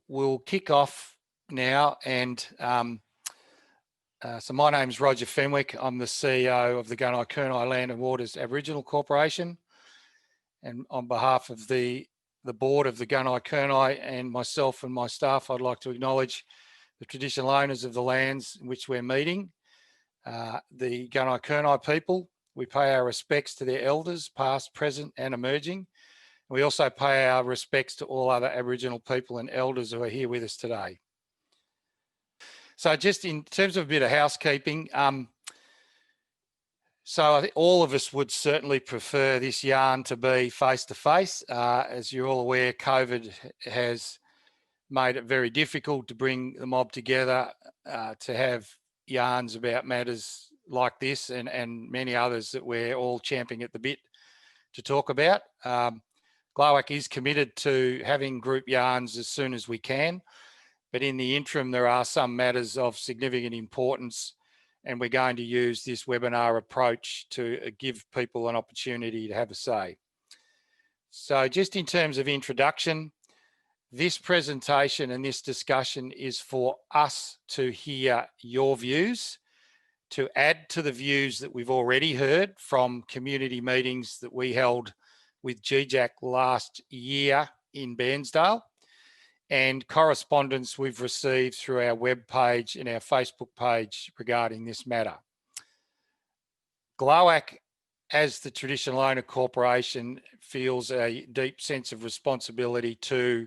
we'll kick off now. And so my name's Roger Fenwick. I'm the CEO of the Gunai-Kurnai Land and Waters Aboriginal Corporation. And on behalf of the board of the Gunai-Kurnai and myself and my staff, I'd like to acknowledge the traditional owners of the lands in which we're meeting, the Gunai-Kurnai people. We pay our respects to their elders, past, present and emerging. We also pay our respects to all other Aboriginal people and elders who are here with us today. So just in terms of a bit of housekeeping, so I think all of us would certainly prefer this yarn to be face-to-face. As you're all aware, COVID has made it very difficult to bring the mob together to have yarns about matters like this and many others that we're all champing at the bit to talk about. GLaWAC is committed to having group yarns as soon as we can, but in the interim, there are some matters of significant importance, and we're going to use this webinar approach to give people an opportunity to have a say. So just in terms of introduction, this presentation and this discussion is for us to hear your views, to add to the views that we've already heard from community meetings that we held with GLaWAC last year in Bairnsdale, and correspondence we've received through our web page and our Facebook page regarding this matter. GLaWAC, as the traditional owner corporation, feels a deep sense of responsibility to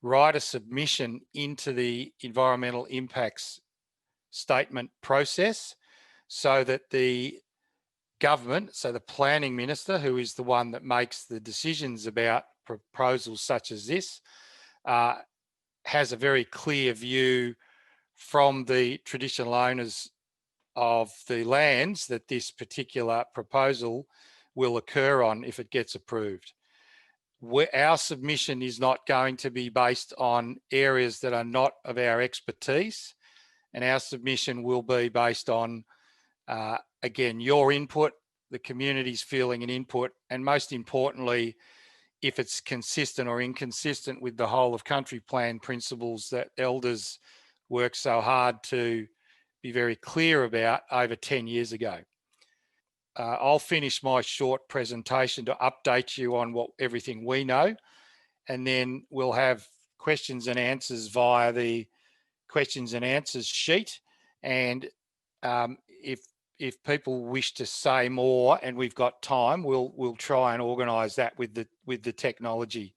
write a submission into the environmental impacts statement process so that the government, so the planning minister, who is the one that makes the decisions about proposals such as this, has a very clear view from the traditional owners of the lands that this particular proposal will occur on if it gets approved. Our submission is not going to be based on areas that are not of our expertise, and our submission will be based on again, your input, the community's feeling and input, and most importantly, if it's consistent or inconsistent with the whole of country plan principles that elders worked so hard to be very clear about over 10 years ago. I'll finish my short presentation to update you on everything we know, and then we'll have questions and answers via the questions and answers sheet. And if people wish to say more and we've got time, we'll try and organise that with the technology.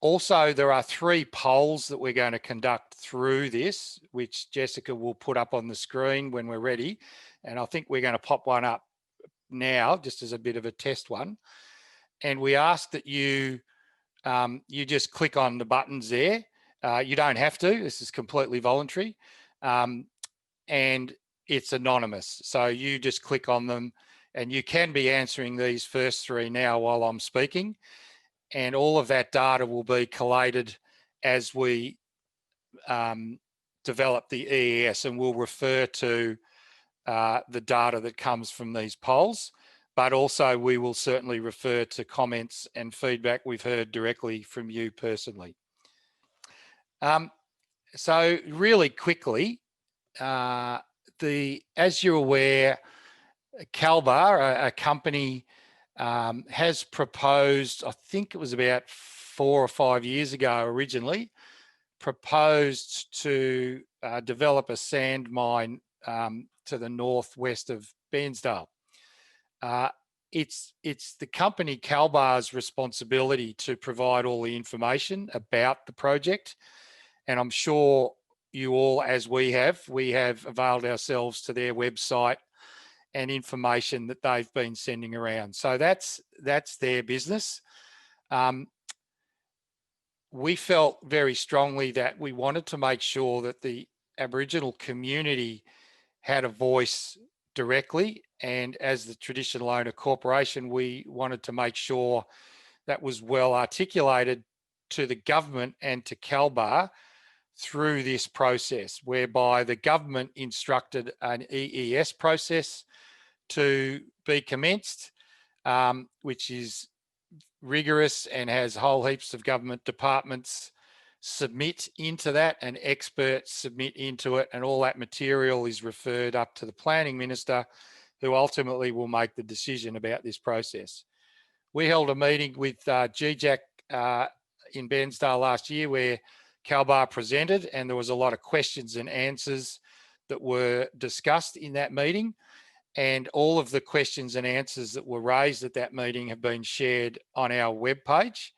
Also, there are 3 polls that we're going to conduct through this, which Jessica will put up on the screen when we're ready. And I think we're going to pop one up now, just as a bit of a test one. And we ask that you just click on the buttons there. You don't have to. This is completely voluntary. And it's anonymous. So you just click on them, and you can be answering these first 3 now while I'm speaking. And all of that data will be collated as we develop the EES, and we'll refer to the data that comes from these polls, but also we will certainly refer to comments and feedback we've heard directly from you personally. So really quickly, as you're aware, CalBar, a company, has proposed, I think it was about 4 or 5 years ago originally, proposed to develop a sand mine to the northwest of Bairnsdale. It's the company CalBar's responsibility to provide all the information about the project, and I'm sure you all, as we have availed ourselves to their website and information that they've been sending around. So that's their business. We felt very strongly that we wanted to make sure that the Aboriginal community had a voice directly, and as the traditional owner corporation, we wanted to make sure that was well articulated to the government and to CalBar through this process, whereby the government instructed an EES process to be commenced, which is rigorous and has whole heaps of government departments submit into that and experts submit into it, and all that material is referred up to the planning minister, who ultimately will make the decision about this process. We held a meeting with GLaWAC in Bairnsdale last year where CalBar presented, and there was a lot of questions and answers that were discussed in that meeting. And all of the questions and answers that were raised at that meeting have been shared on our webpage,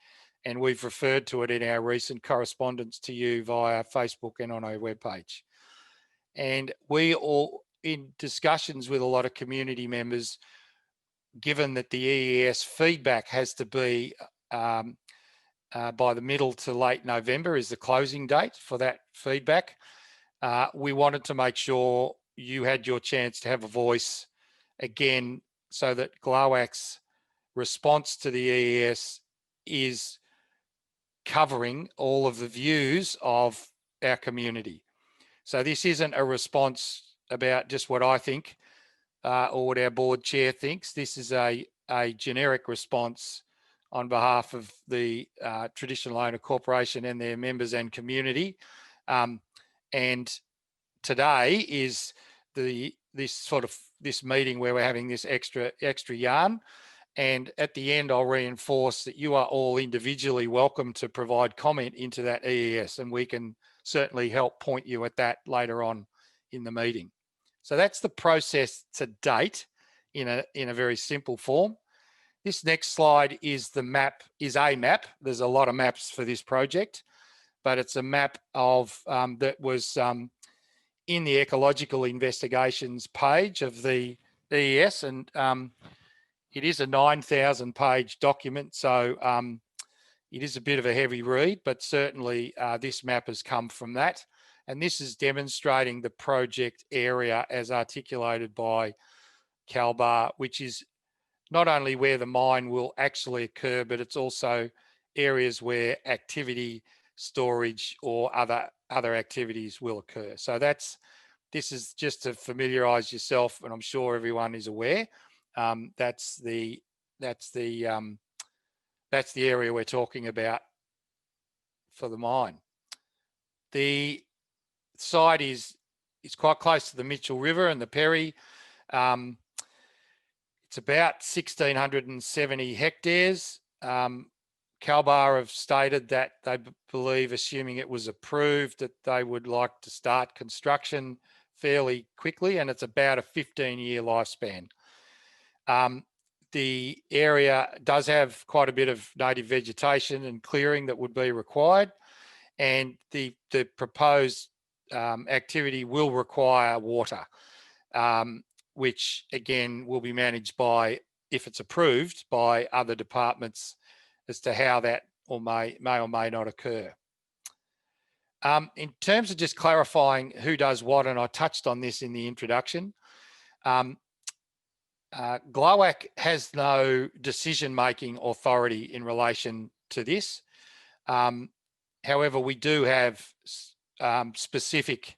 and we've referred to it in our recent correspondence to you via Facebook and on our webpage. And we all, in discussions with a lot of community members, given that the EES feedback has to be by the middle to late November is the closing date for that feedback, we wanted to make sure you had your chance to have a voice again, so that GLaWAC's response to the EES is covering all of the views of our community. So this isn't a response about just what I think or what our board chair thinks. This is a generic response on behalf of the Traditional Owner Corporation and their members and community. And today is this meeting where we're having this extra yarn. And at the end, I'll reinforce that you are all individually welcome to provide comment into that EES, and we can certainly help point you at that later on in the meeting. So that's the process to date in a very simple form. This next slide is a map. There's a lot of maps for this project, but it's a map of that was in the ecological investigations page of the EES, and it is a 9,000 page document, so it is a bit of a heavy read, but certainly this map has come from that. And this is demonstrating the project area as articulated by CalBar, which is not only where the mine will actually occur, but it's also areas where activity, storage, or other activities will occur. So this is just to familiarise yourself, and I'm sure everyone is aware. That's the area we're talking about for the mine. The site is quite close to the Mitchell River and the Perry. It's about 1,670 hectares. CalBar have stated that they believe, assuming it was approved, that they would like to start construction fairly quickly, and it's about a 15-year lifespan. The area does have quite a bit of native vegetation and clearing that would be required, and the proposed activity will require water, which again will be managed by, if it's approved, by other departments as to how that may or may not occur. In terms of just clarifying who does what, and I touched on this in the introduction, GLaWAC has no decision-making authority in relation to this. However, we do have specific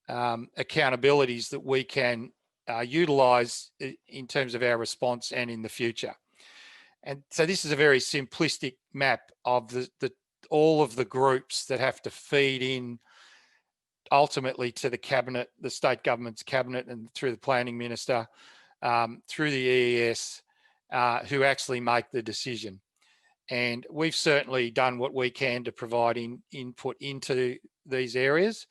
accountabilities that we can utilise in terms of our response and in the future. And so this is a very simplistic map of all of the groups that have to feed in ultimately to the cabinet, the state government's cabinet, and through the planning minister, through the EES, who actually make the decision. And we've certainly done what we can to provide input into these areas.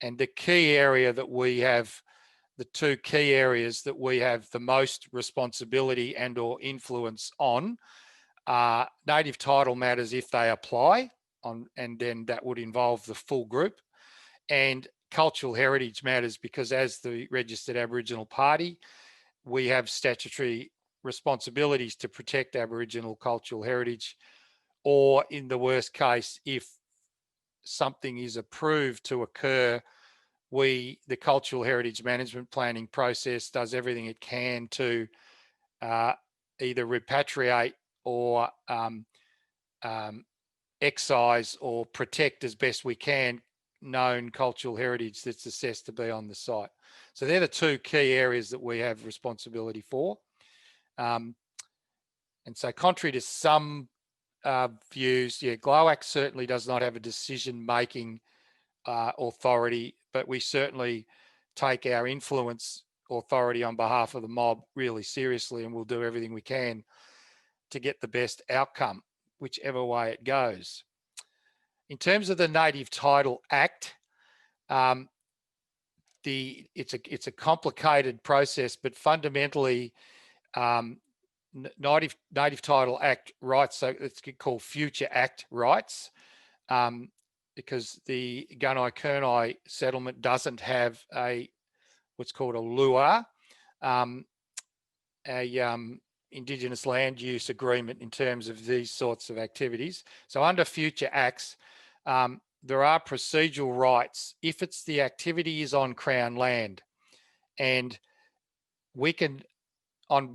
And the key area that we have, the two key areas that we have the most responsibility and or influence on are native title matters if they apply, and then that would involve the full group, and cultural heritage matters, because as the registered Aboriginal party, we have statutory responsibilities to protect Aboriginal cultural heritage, or in the worst case, if something is approved to occur, the cultural heritage management planning process does everything it can to either repatriate or excise or protect as best we can known cultural heritage that's assessed to be on the site. So they're the two key areas that we have responsibility for. And so contrary to some views, yeah, GLaWAC certainly does not have a decision-making authority, but we certainly take our influence authority on behalf of the mob really seriously, and we'll do everything we can to get the best outcome, whichever way it goes. In terms of the Native Title Act, it's a complicated process, but fundamentally, Native Title Act rights, so it's called Future Act rights, because the Gunai Kurnai settlement doesn't have what's called a LUA, Indigenous Land Use Agreement in terms of these sorts of activities. So under Future Acts, there are procedural rights if it's the activity is on Crown land, and we can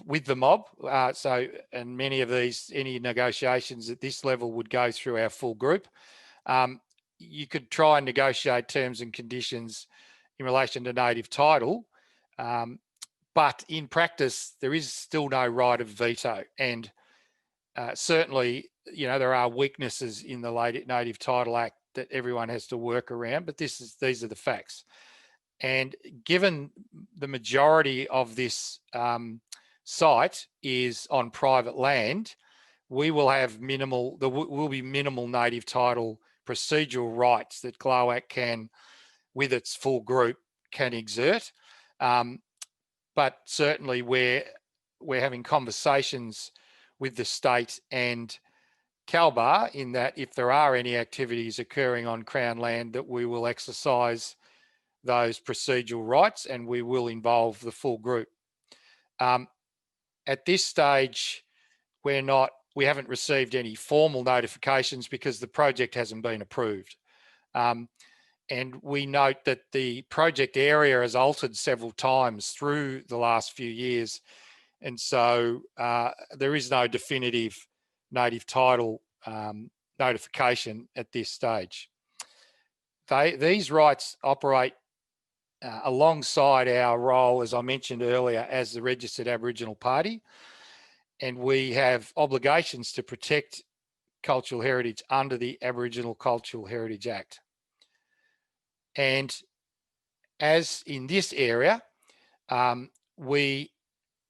with the mob. And many of these, any negotiations at this level would go through our full group. You could try and negotiate terms and conditions in relation to native title, but in practice, there is still no right of veto. And certainly, there are weaknesses in the Native Title Act that everyone has to work around, but these are the facts. And given the majority of this site is on private land, we will have there will be minimal native title procedural rights that GLaWAC can, with its full group, can exert. But certainly we're having conversations with the state and CalBar in that if there are any activities occurring on Crown land, that we will exercise those procedural rights and we will involve the full group. At this stage, we haven't received any formal notifications because the project hasn't been approved. And we note that the project area has altered several times through the last few years. And so there is no definitive native title notification at this stage. These rights operate alongside our role, as I mentioned earlier, as the registered Aboriginal party. And we have obligations to protect cultural heritage under the Aboriginal Cultural Heritage Act. And as in this area, we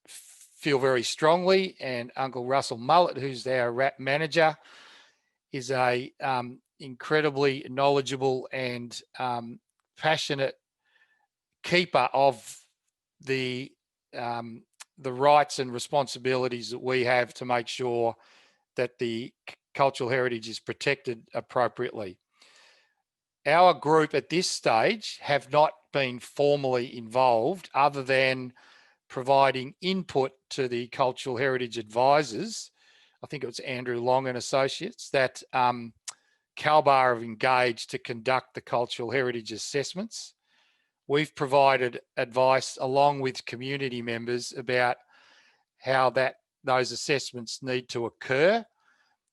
feel very strongly, and Uncle Russell Mullett, who's our RAP manager, is a incredibly knowledgeable and passionate keeper of the rights and responsibilities that we have to make sure that the cultural heritage is protected appropriately. Our group at this stage have not been formally involved other than providing input to the cultural heritage advisors. I think it was Andrew Long and Associates that CalBar have engaged to conduct the cultural heritage assessments. We've provided advice along with community members about how those assessments need to occur.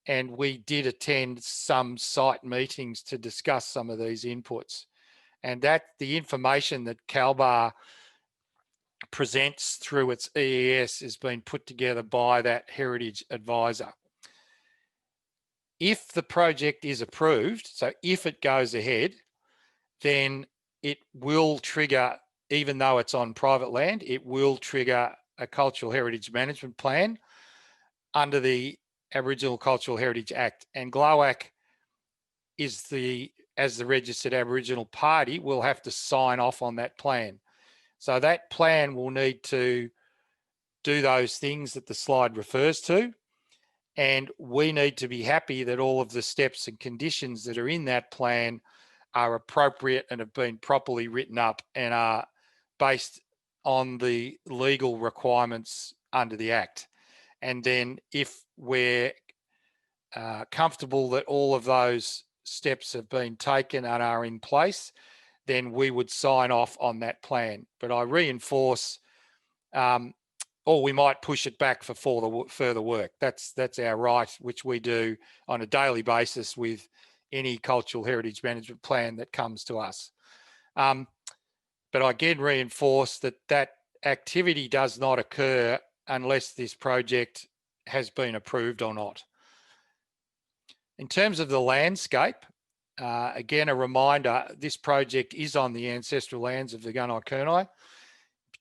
And we did attend some site meetings to discuss some of these inputs. And that the information that CalBar presents through its EES has been put together by that heritage advisor. If the project is approved, so if it goes ahead, then it will trigger, even though it's on private land, it will trigger a cultural heritage management plan under the Aboriginal Cultural Heritage Act. And GLaWAC as the registered Aboriginal party will have to sign off on that plan. So that plan will need to do those things that the slide refers to. And we need to be happy that all of the steps and conditions that are in that plan are appropriate and have been properly written up and are based on the legal requirements under the Act. And then if we're comfortable that all of those steps have been taken and are in place, then we would sign off on that plan. But I reinforce, or we might push it back for further work. That's our right, which we do on a daily basis with any cultural heritage management plan that comes to us. But I again reinforce that activity does not occur unless this project has been approved or not. In terms of the landscape, again, a reminder, this project is on the ancestral lands of the Gunai Kurnai. In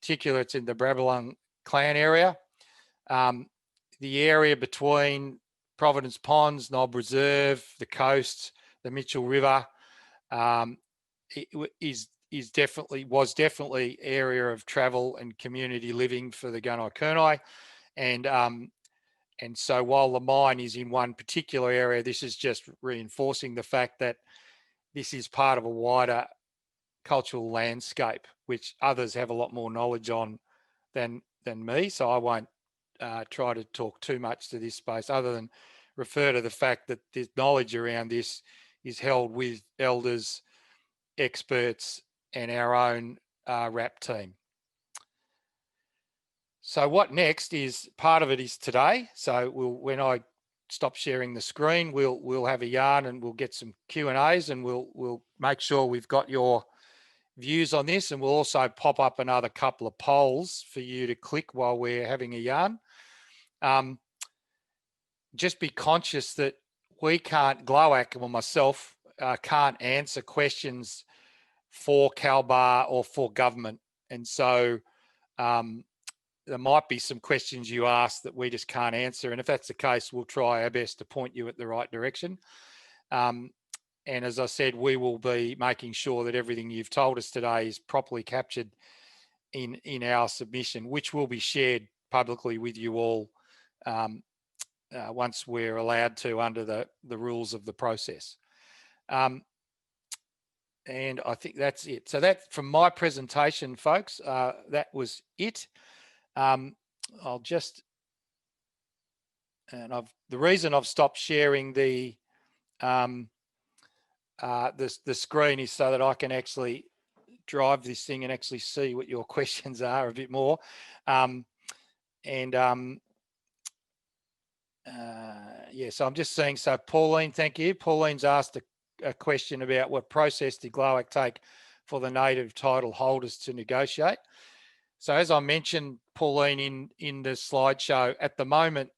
particular, it's in the Brabalung clan area. The area between Providence Ponds, Knob Reserve, the coast, the Mitchell River, was definitely area of travel and community living for the Gunai Kurnai. And so while the mine is in one particular area, this is just reinforcing the fact that this is part of a wider cultural landscape, which others have a lot more knowledge on than me. So I won't try to talk too much to this space, other than refer to the fact that the knowledge around this is held with elders, experts, and our own RAP team. So what next is, part of it is today. So when I stop sharing the screen, we'll have a yarn and we'll get some Q&As, and we'll make sure we've got your views on this, and we'll also pop up another couple of polls for you to click while we're having a yarn. Just be conscious that we can't, GLaWAC or myself, can't answer questions for CalBar or for government. And so there might be some questions you ask that we just can't answer. And if that's the case, we'll try our best to point you at the right direction. And as I said, we will be making sure that everything you've told us today is properly captured in our submission, which will be shared publicly with you all once we're allowed to under the rules of the process. And I think that's it. So that, from my presentation, folks, that was it. I'll just, and the reason I've stopped sharing the screen is so that I can actually drive this thing and actually see what your questions are a bit more. Yeah, so I'm just saying, so Pauline, thank you. Pauline's asked a question about what process did GLaWAC take for the native title holders to negotiate. So as I mentioned, Pauline, in the slideshow, at the moment,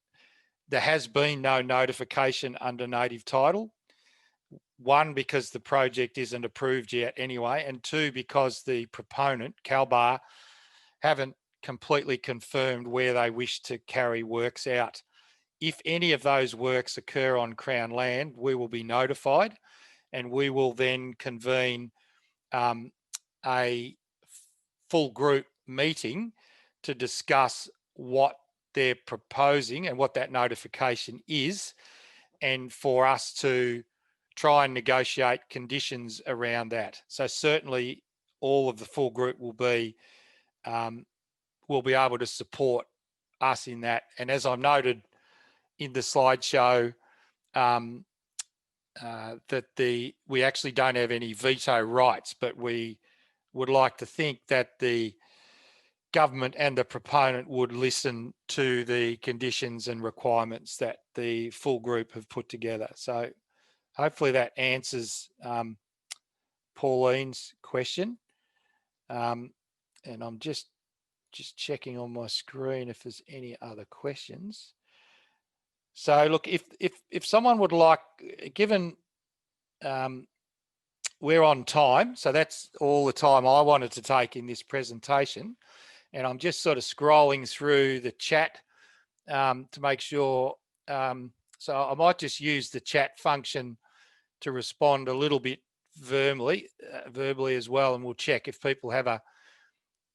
there has been no notification under native title. One, because the project isn't approved yet anyway, and two, because the proponent, CalBar, haven't completely confirmed where they wish to carry works out. If any of those works occur on Crown land, we will be notified, and we will then convene a full group meeting to discuss what they're proposing and what that notification is, and for us to try and negotiate conditions around that. So certainly all of the full group will be able to support us in that. And as I noted in the slideshow, that we actually don't have any veto rights, but we would like to think that the government and the proponent would listen to the conditions and requirements that the full group have put together. So hopefully that answers Pauline's question. And I'm just checking on my screen if there's any other questions. So look, if someone would like, given we're on time, so that's all the time I wanted to take in this presentation, and I'm just sort of scrolling through the chat to make sure. So I might just use the chat function to respond a little bit verbally as well, and we'll check if people have a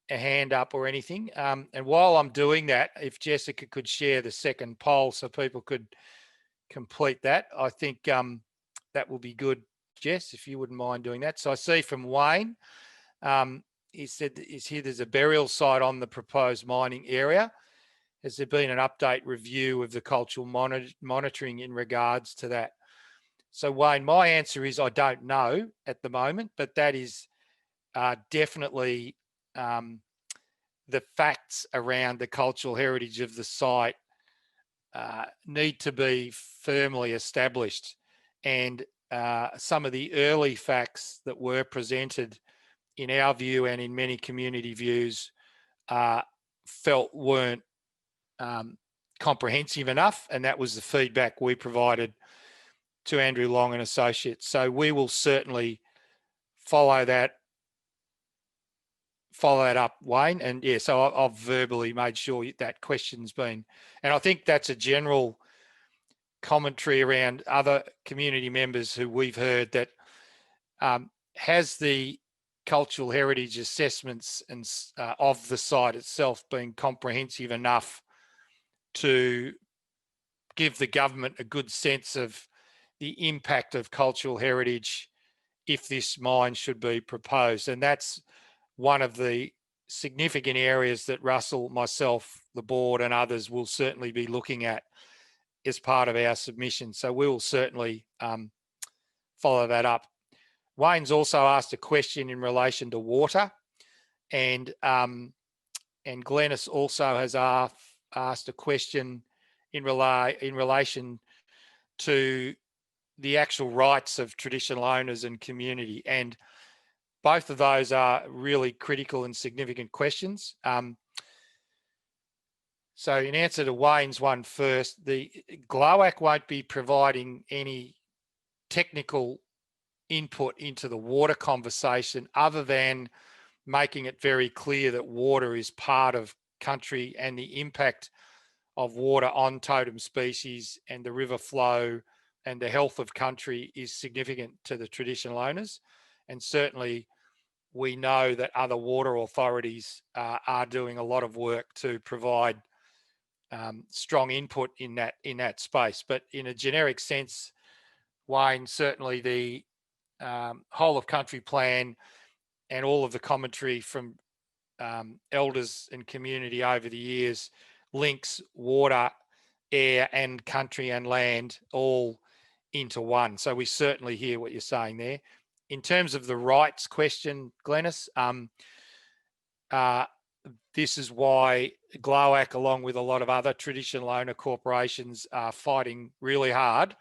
hand up or anything. And while I'm doing that, if Jessica could share the second poll so people could complete that, I think that will be good, Jess, if you wouldn't mind doing that. So I see from Wayne, he said, there's a burial site on the proposed mining area. Has there been an update review of the cultural monitoring in regards to that? So Wayne, my answer is I don't know at the moment, but that is definitely the facts around the cultural heritage of the site need to be firmly established. And some of the early facts that were presented, in our view and in many community views, felt weren't comprehensive enough. And that was the feedback we provided to Andrew Long and Associates. So we will certainly follow that up, Wayne. And yeah, so I've verbally made sure that question's been, and I think that's a general commentary around other community members who we've heard that has the cultural heritage assessments and of the site itself been comprehensive enough to give the government a good sense of the impact of cultural heritage if this mine should be proposed. And that's one of the significant areas that Russell, myself, the board and others will certainly be looking at as part of our submission. So we will certainly follow that up. Wayne's also asked a question in relation to water, and Glenys also has asked a question in relation to the actual rights of traditional owners and community. And both of those are really critical and significant questions. So in answer to Wayne's one first, the GLaWAC won't be providing any technical input into the water conversation other than making it very clear that water is part of country and the impact of water on totem species and the river flow and the health of country is significant to the traditional owners. And certainly we know that other water authorities are doing a lot of work to provide strong input in that space. But in a generic sense, Wayne, certainly the whole of country plan and all of the commentary from elders and community over the years links water, air and country and land all into one. So we certainly hear what you're saying there. In terms of the rights question, Glenys, this is why GLaWAC, along with a lot of other traditional owner corporations, are fighting really hard.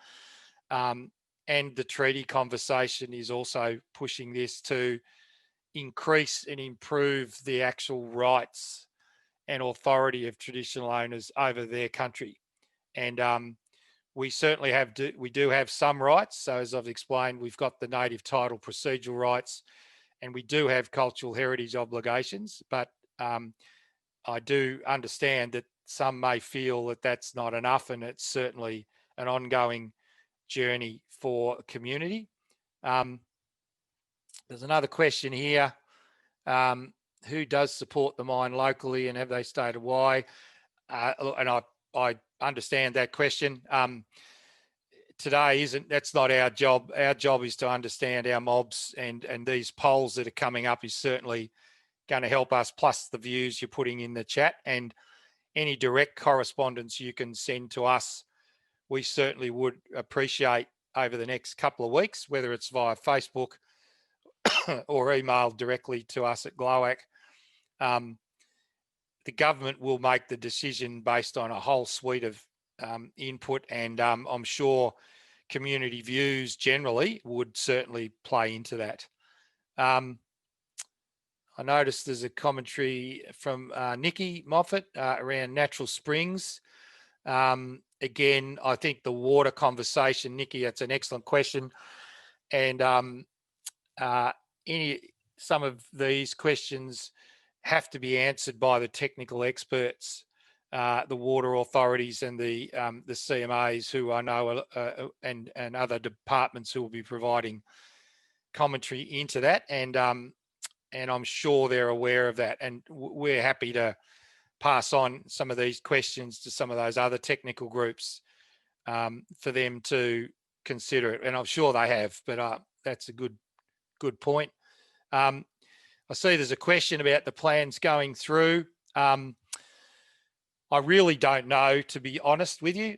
And the treaty conversation is also pushing this to increase and improve the actual rights and authority of traditional owners over their country. And we certainly we do have some rights. So as I've explained, we've got the native title procedural rights and we do have cultural heritage obligations, but I do understand that some may feel that that's not enough, and it's certainly an ongoing journey for community. There's another question here. Who does support the mine locally and have they stated why? And I understand that question. Today that's not our job. Our job is to understand our mobs, and these polls that are coming up is certainly going to help us, plus the views you're putting in the chat and any direct correspondence you can send to us. We certainly would appreciate over the next couple of weeks, whether it's via Facebook or email directly to us at GLaWAC. The government will make the decision based on a whole suite of input, and I'm sure community views generally would certainly play into that. I noticed there's a commentary from Nikki Moffat around natural springs. Again, I think the water conversation, Nikki, that's an excellent question. And some of these questions have to be answered by the technical experts, the water authorities and the CMAs, who I know and other departments who will be providing commentary into that. And I'm sure they're aware of that. And we're happy to pass on some of these questions to some of those other technical groups for them to consider it. And I'm sure they have, but that's a good point. I see there's a question about the plans going through. I really don't know, to be honest with you.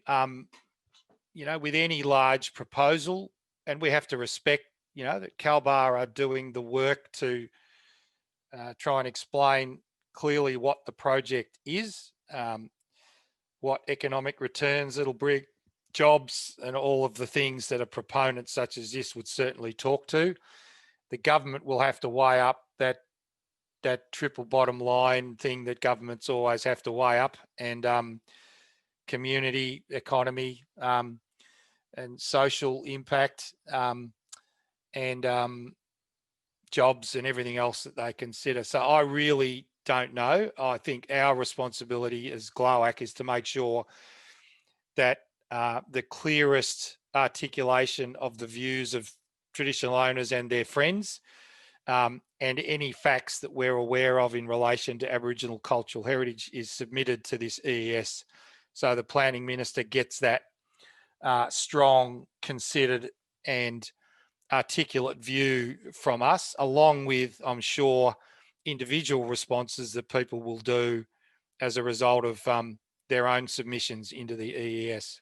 You know, with any large proposal, and we have to respect, you know, that CalBar are doing the work to try and explain clearly what the project is, what economic returns it'll bring, jobs, and all of the things that a proponent such as this would certainly talk to. The government will have to weigh up that triple bottom line thing that governments always have to weigh up, and community, economy, social impact, and jobs and everything else that they consider. So I really don't know. I think our responsibility as GLaWAC is to make sure that the clearest articulation of the views of traditional owners and their friends, and any facts that we're aware of in relation to Aboriginal cultural heritage is submitted to this EES. So the Planning Minister gets that strong, considered and articulate view from us, along with, I'm sure, individual responses that people will do as a result of their own submissions into the EES.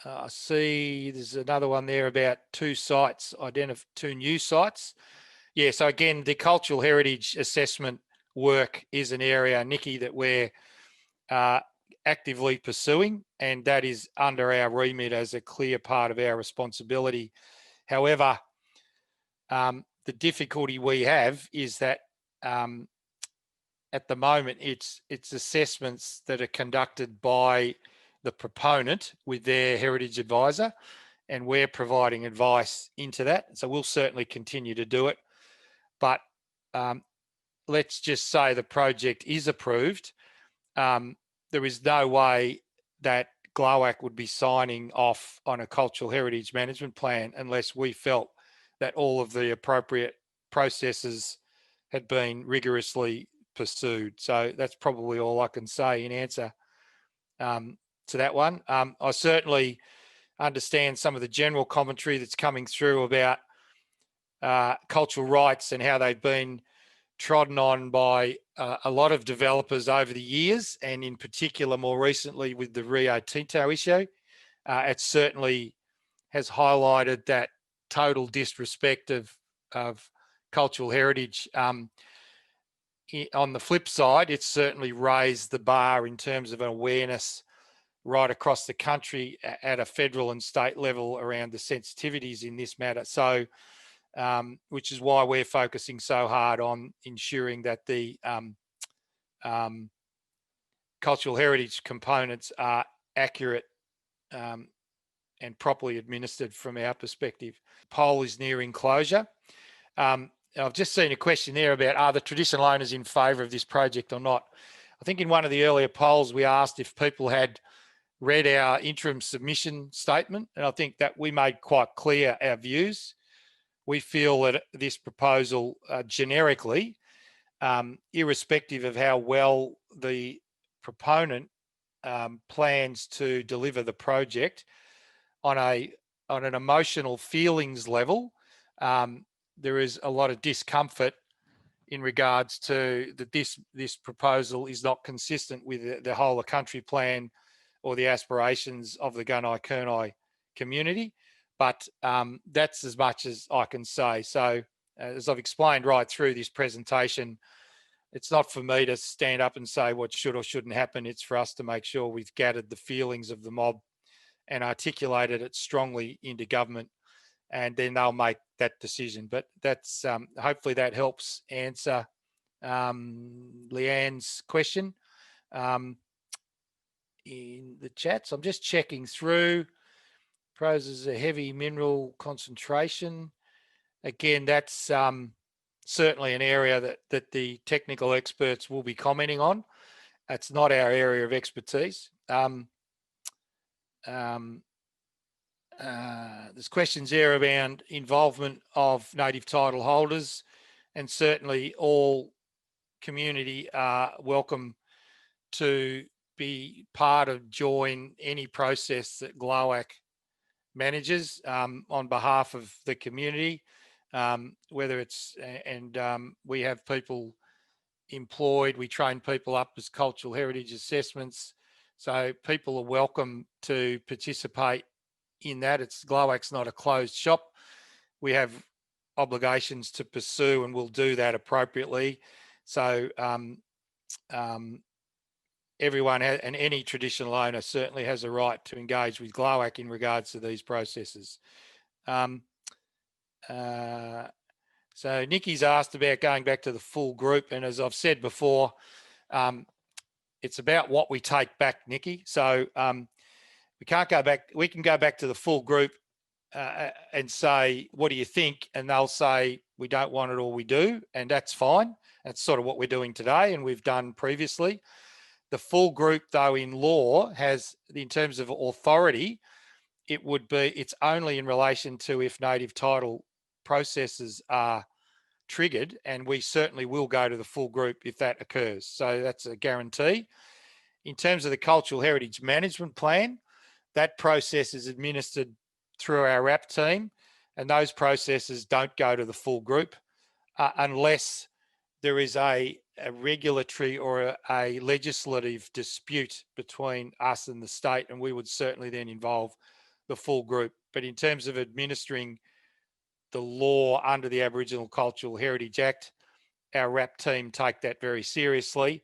I see there's another one there about two new sites. Yeah, so again, the cultural heritage assessment work is an area, Nikki, that we're actively pursuing, and that is under our remit as a clear part of our responsibility. However, the difficulty we have is that at the moment it's assessments that are conducted by the proponent with their heritage advisor, and we're providing advice into that. So we'll certainly continue to do it. But let's just say the project is approved. There is no way that GLaWAC would be signing off on a cultural heritage management plan unless we felt that all of the appropriate processes had been rigorously pursued. So that's probably all I can say in answer to that one. I certainly understand some of the general commentary that's coming through about cultural rights and how they've been trodden on by a lot of developers over the years, and in particular more recently with the Rio Tinto issue. It certainly has highlighted that total disrespect of cultural heritage. On the flip side, it's certainly raised the bar in terms of awareness right across the country at a federal and state level around the sensitivities in this matter. So, which is why we're focusing so hard on ensuring that the cultural heritage components are accurate and properly administered from our perspective. Poll is nearing closure. I've just seen a question there about, are the traditional owners in favour of this project or not? I think in one of the earlier polls we asked if people had read our interim submission statement, and I think that we made quite clear our views. We feel that this proposal generically, irrespective of how well the proponent plans to deliver the project, on an emotional feelings level, there is a lot of discomfort in regards to that this proposal is not consistent with the whole of country plan or the aspirations of the Gunai-Kurnai community. But that's as much as I can say. So as I've explained right through this presentation, it's not for me to stand up and say what should or shouldn't happen. It's for us to make sure we've gathered the feelings of the mob and articulated it strongly into government, and then they'll make that decision. But that's hopefully that helps answer Leanne's question in the chat. So I'm just checking through. Proposes a heavy mineral concentration. Again, that's certainly an area that the technical experts will be commenting on. That's not our area of expertise. There's questions there around involvement of native title holders, and certainly all community are welcome to be part of, join any process that GLaWAC manages on behalf of the community, whether it's, and we have people employed, we train people up as cultural heritage assessments, so people are welcome to participate in that. It's GLaWAC's not a closed shop. We have obligations to pursue, and we'll do that appropriately. So everyone and any traditional owner certainly has a right to engage with GLaWAC in regards to these processes. So Nikki's asked about going back to the full group, and as I've said before, it's about what we take back, Nikki. So we can't go back. We can go back to the full group and say, what do you think? And they'll say, we don't want it or we do. And that's fine. That's sort of what we're doing today and we've done previously. The full group, though, in law has, in terms of authority, it's only in relation to if native title processes are triggered, and we certainly will go to the full group if that occurs. So that's a guarantee. In terms of the Cultural Heritage Management Plan, that process is administered through our RAP team, and those processes don't go to the full group unless there is a regulatory or a legislative dispute between us and the state, and we would certainly then involve the full group. But in terms of administering the law under the Aboriginal Cultural Heritage Act, our RAP team take that very seriously,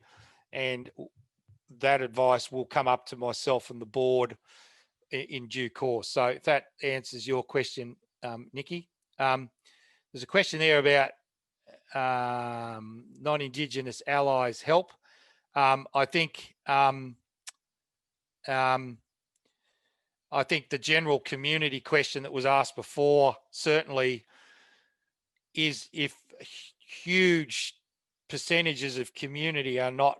and that advice will come up to myself and the board in due course. So if that answers your question, Nikki. There's a question there about non-Indigenous allies help. I think the general community question that was asked before certainly is if huge percentages of community are not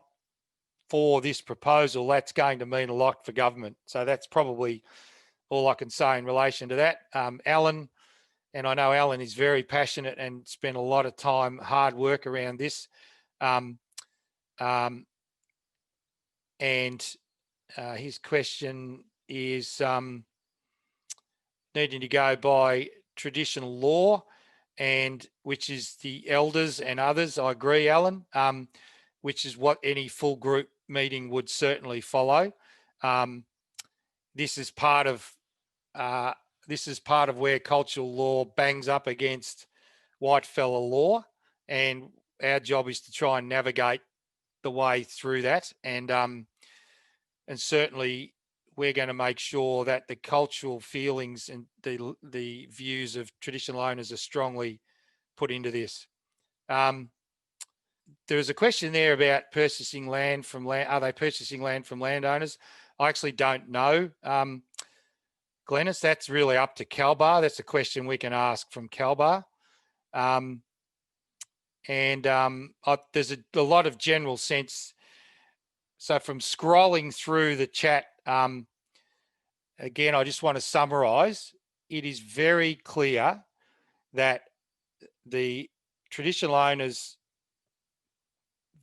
for this proposal, that's going to mean a lot for government. So that's probably all I can say in relation to that. Alan, and I know Alan is very passionate and spent a lot of time, hard work around this. His question is needing to go by traditional law, and which is the elders and others. I agree, Alan, which is what any full group meeting would certainly follow. This is part of where cultural law bangs up against whitefella law, and our job is to try and navigate the way through that. And certainly we're going to make sure that the cultural feelings and the views of traditional owners are strongly put into this. There is a question there about purchasing land from are they purchasing land from landowners? I actually don't know. Glennis, that's really up to CalBar. That's a question we can ask from CalBar. There's a lot of general sense. So from scrolling through the chat, again, I just want to summarise. It is very clear that the traditional owners'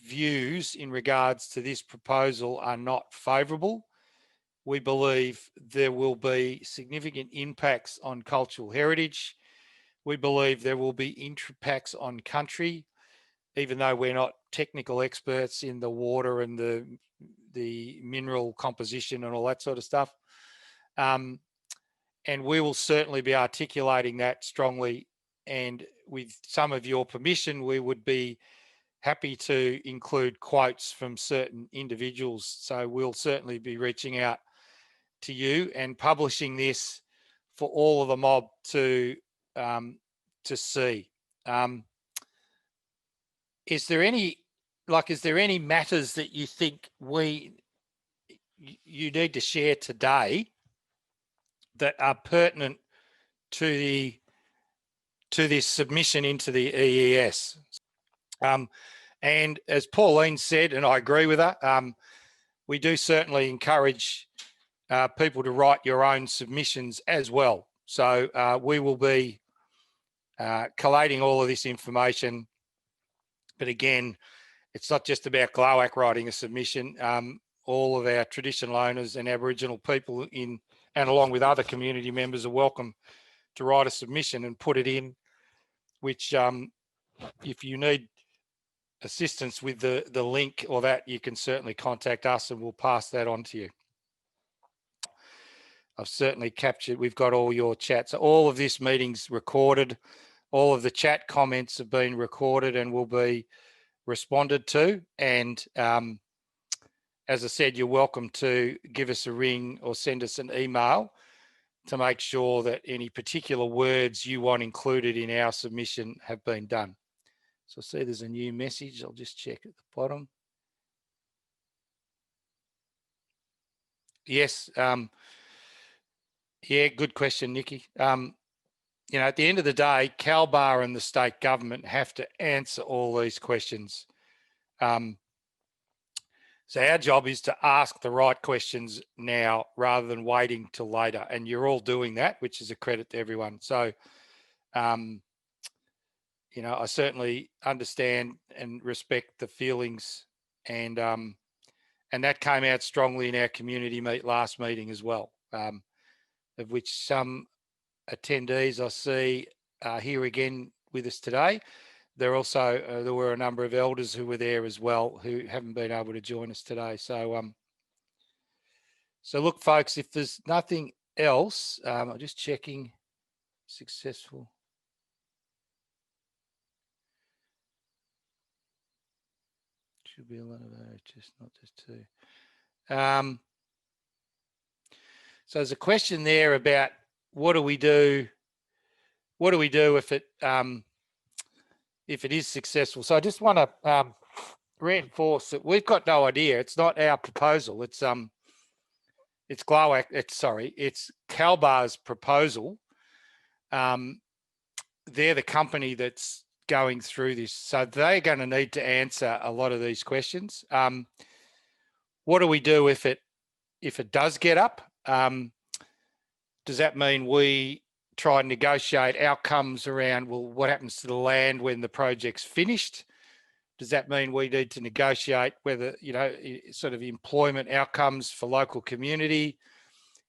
views in regards to this proposal are not favourable. We believe there will be significant impacts on cultural heritage. We believe there will be impacts on country, even though we're not technical experts in the water and the mineral composition and all that sort of stuff. And we will certainly be articulating that strongly. And with some of your permission, we would be happy to include quotes from certain individuals. So we'll certainly be reaching out to you and publishing this for all of the mob to see. Is there any matters that you think you need to share today that are pertinent to this submission into the EES? And as Pauline said, and I agree with her, we do certainly encourage people to write your own submissions as well. So we will be collating all of this information. But again, it's not just about GLaWAC writing a submission. All of our traditional owners and Aboriginal people and along with other community members are welcome to write a submission and put it in, which if you need assistance with the link or that, you can certainly contact us and we'll pass that on to you. I've certainly captured, we've got all your chats. All of this meeting's recorded. All of the chat comments have been recorded and will be responded to. And as I said, you're welcome to give us a ring or send us an email to make sure that any particular words you want included in our submission have been done. So I see there's a new message. I'll just check at the bottom. Yes, Yeah, good question, Nikki. You know, at the end of the day, CalBar and the state government have to answer all these questions. So our job is to ask the right questions now rather than waiting till later. And you're all doing that, which is a credit to everyone. So, you know, I certainly understand and respect the feelings, and that came out strongly in our community last meeting as well, of which some attendees I see are here again with us today. There also there were a number of elders who were there as well who haven't been able to join us today. So so look, folks, if there's nothing else, I'm just checking successful. Should be a lot of just not just two. So there's a question there about what do we do? What do we do if it is successful? So I just want to reinforce that we've got no idea. It's not our proposal. It's GLaWAC. It's CalBar's proposal. They're the company that's going through this, so they're going to need to answer a lot of these questions. What do we do if it does get up? Does that mean we try and negotiate outcomes around, well, what happens to the land when the project's finished? Does that mean we need to negotiate whether, you know, sort of employment outcomes for local community,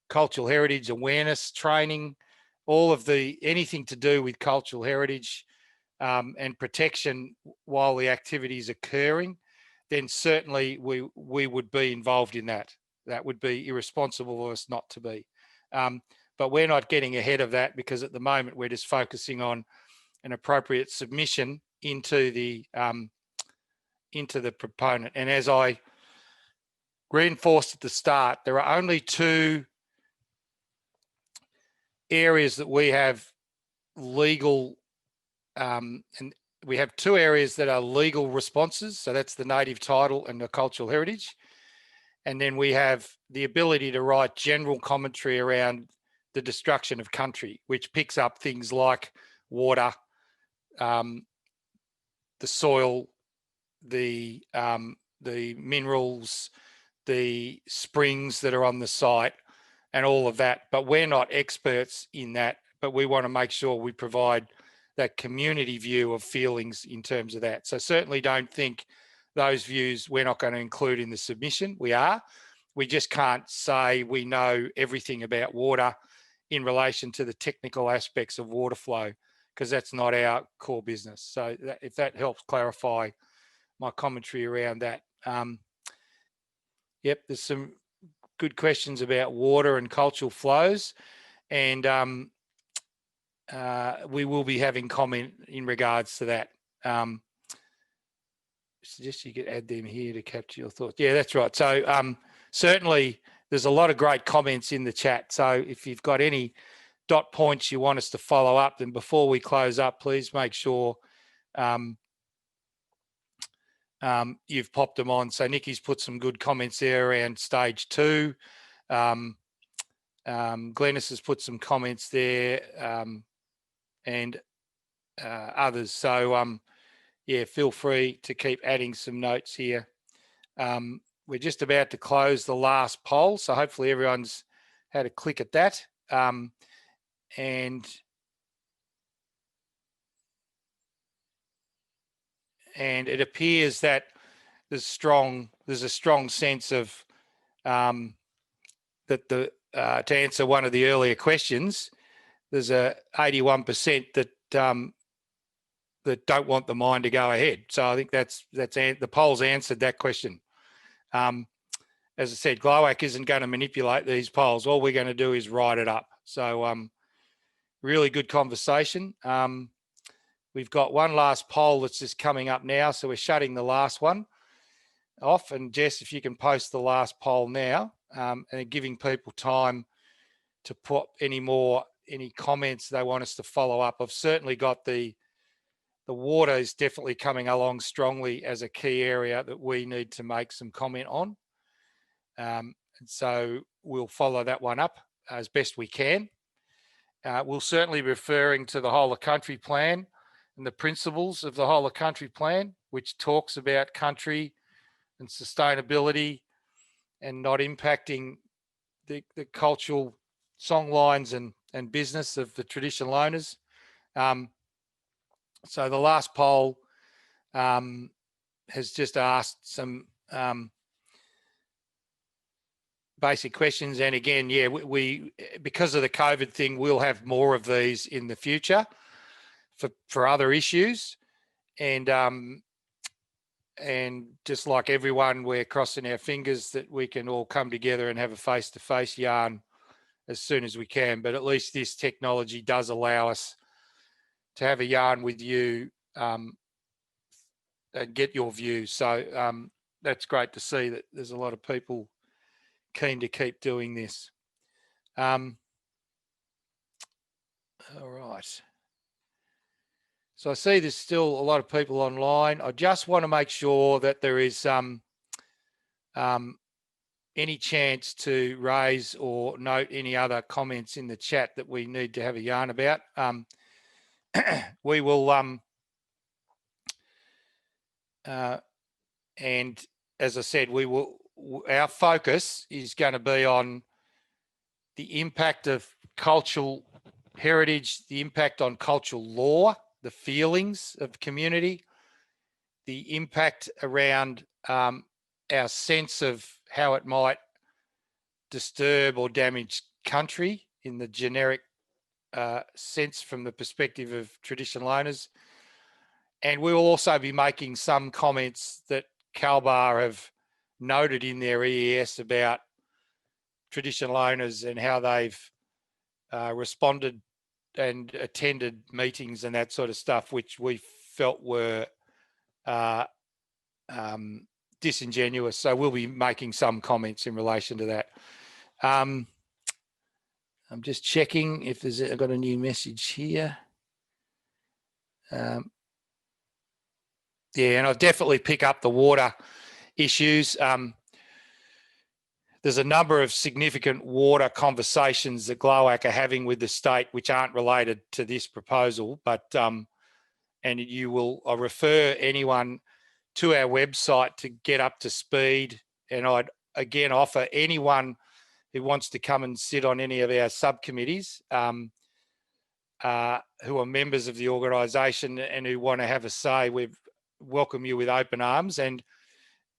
cultural heritage awareness training, all of anything to do with cultural heritage and protection while the activity is occurring? Then certainly we would be involved in that. That would be irresponsible of us not to be. But we're not getting ahead of that, because at the moment we're just focusing on an appropriate submission into the proponent. And as I reinforced at the start, there are only two areas that we have legal, and we have two areas that are legal responses. So that's the native title and the cultural heritage. And then we have the ability to write general commentary around the destruction of country, which picks up things like water, the soil, the minerals, the springs that are on the site, and all of that. But we're not experts in that, but we want to make sure we provide that community view of feelings in terms of that. So certainly don't think those views we're not going to include in the submission. We are. We just can't say we know everything about water in relation to the technical aspects of water flow, because that's not our core business. So if that helps clarify my commentary around that. Yep, there's some good questions about water and cultural flows, and we will be having comment in regards to that. Suggest you could add them here to capture your thoughts. Yeah, that's right. So certainly there's a lot of great comments in the chat. So if you've got any dot points you want us to follow up, then before we close up, please make sure you've popped them on. So Nikki's put some good comments there around stage 2. Glennis has put some comments there, and others. So yeah, feel free to keep adding some notes here. We're just about to close the last poll, so hopefully everyone's had a click at that. And it appears that there's a strong sense of that to answer one of the earlier questions, there's a 81% that that don't want the mine to go ahead. So I think that's the polls answered that question. As I said, GLaWAC isn't going to manipulate these polls. All we're going to do is write it up. So really good conversation. We've got one last poll that's just coming up now, so we're shutting the last one off. And Jess, if you can post the last poll now, and giving people time to put any comments they want us to follow up. I've certainly got the water is definitely coming along strongly as a key area that we need to make some comment on. And so we'll follow that one up. as best we can. We'll certainly be referring to the whole of country plan and the principles of the whole of country plan, which talks about country and sustainability and not impacting the cultural songlines and business of the traditional owners. So the last poll has just asked some basic questions. And again, yeah, we because of the COVID thing, we'll have more of these in the future for other issues. And just like everyone, we're crossing our fingers that we can all come together and have a face-to-face yarn as soon as we can. But at least this technology does allow us to have a yarn with you and get your views. So that's great to see that there's a lot of people keen to keep doing this. All right. So I see there's still a lot of people online. I just want to make sure that there is any chance to raise or note any other comments in the chat that we need to have a yarn about. We will, and as I said, our focus is going to be on the impact of cultural heritage, the impact on cultural law, the feelings of community, the impact around our sense of how it might disturb or damage country in the generic sense from the perspective of traditional owners. And we will also be making some comments that CalBar have noted in their EES about traditional owners and how they've responded and attended meetings and that sort of stuff, which we felt were disingenuous. So we'll be making some comments in relation to that. I'm just checking if I've got a new message here. Yeah, and I'll definitely pick up the water issues. There's a number of significant water conversations that GLaWAC are having with the state, which aren't related to this proposal, but and I'll refer anyone to our website to get up to speed. And I'd again offer anyone who wants to come and sit on any of our subcommittees who are members of the organisation and who want to have a say, we welcome you with open arms. And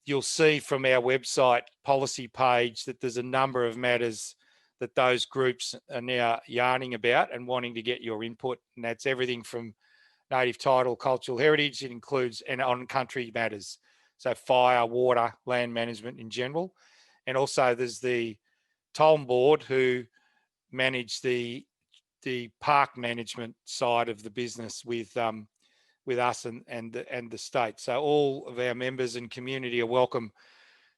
you'll see from our website policy page that there's a number of matters that those groups are now yarning about and wanting to get your input. And that's everything from native title, cultural heritage. It includes and on-country matters. So fire, water, land management in general. And also there's the Toll Board who manage the park management side of the business with us and the state. So all of our members and community are welcome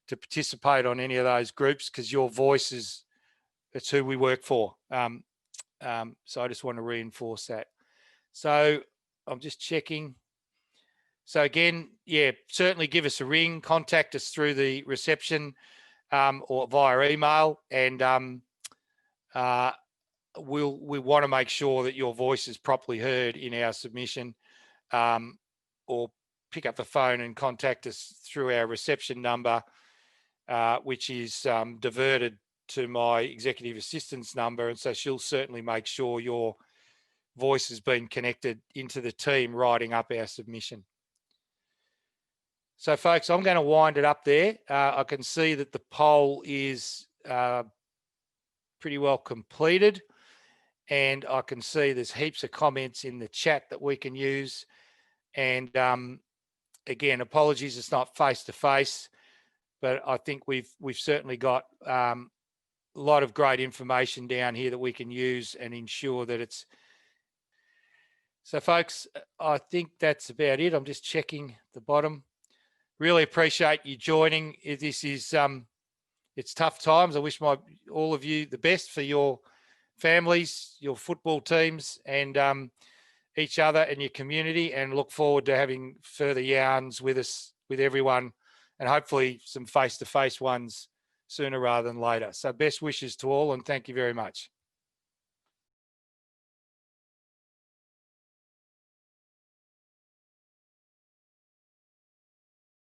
to participate on any of those groups because your voice it's who we work for. So I just want to reinforce that. So I'm just checking. So again, yeah, certainly give us a ring, contact us through the reception or via email, and we want to make sure that your voice is properly heard in our submission. Or pick up the phone and contact us through our reception number, which is diverted to my executive assistant's number. And so she'll certainly make sure your voice has been connected into the team writing up our submission. So folks, I'm going to wind it up there. I can see that the poll is pretty well completed. And I can see there's heaps of comments in the chat that we can use. And again, apologies, it's not face-to-face, but I think we've certainly got a lot of great information down here that we can use and ensure that it's. So folks, I think that's about it. I'm just checking the bottom. Really appreciate you joining. This is, it's tough times. I wish all of you the best for your families, your football teams, and each other and your community, and look forward to having further yarns with everyone, and hopefully some face-to-face ones sooner rather than later. So best wishes to all, and thank you very much.